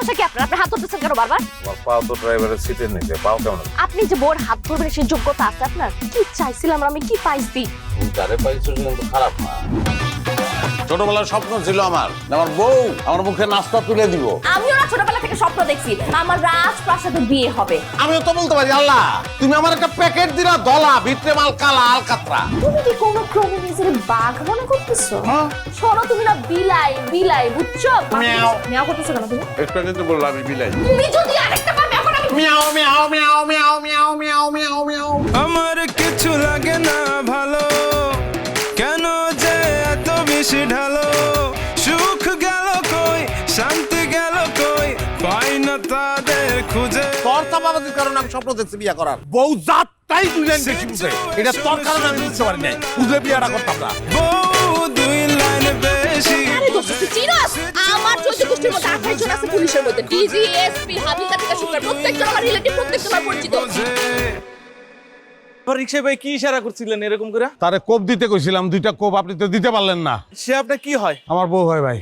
সমস্যা কি আপনার? আপনি হাত ধরতেছেন কেন বারবার? আমার পাও তো ড্রাইভারের সিটের নিচে, পাও কেমন? আপনি যে বোর হাত ধরবেন সেই যোগ্যতা আছে আপনার? কি চাইছিলাম আমি, কি পাইছি? যারে পাইছো সে কিন্তু খারাপ না। ছোটবেলার স্বপ্ন ছিল আমার বউ আমার মুখে নাস্তা তুলে দিব। আমিও না ছোটবেলা থেকে স্বপ্ন দেখছি আমার রাজপ্রাসাদে বিয়ে হবে। আমিও তো বলতে পারি আল্লাহ তুমি আমার একটা প্যাকেট দিলা দলা, ভিতরে মাল কালা আলকাতরা। তুমি কি কোনো ক্রমে নিজের বাঘ মনে করতেছো? শোনো, তুমি না বিলাই বিলাই, বুঝছো? মিয়াও। মিয়াও করতেছো কেন তুমি? একটু আগে তো বললাম আমি বিলাই। তুমি যদি আরেকটা বার মিয়াও করো আমি- মিয়াও মিয়াও মিয়াও মিয়াও মিয়াও মিয়াও মিয়াও মিয়াও। আমার কিছু লাগে না ভালো, কেন যে এত বেশি ঢালো, সুখ গেল কই, শান্তি গেল কই, পাই না তাদের খুঁজে। তোর চাপাবাজির কারণে আমি স্বপ্ন দেখছি বিয়ে করার। বউ জাতটাই দুই লাইন বেশি বুঝে, এটা তোর কারণে আমি বুঝতে পারি নাই। বুঝলে বিয়েটা করতাম না। বউ দুই লাইন বেশি। আরে দোস্ত, তুই চিনোস? আমার 14 গোষ্ঠীর মধ্যে 28 জন আছে পুলিশের মধ্যে। ডিজি, এসপি, হাবিলদার থেকে শুরু করে প্রত্যেকজন আমার রিলেটিভ, প্রত্যেকজন আমার পরিচিত। রিক্সা ভাই কি ইশারা করছিলেন এরকম করে? তারে কোপ দিতে কইছিলাম, 2টা কোপ আপনি তো দিতে পারলেন না। সে আপনার কি হয়? আমার বউ হয় ভাই।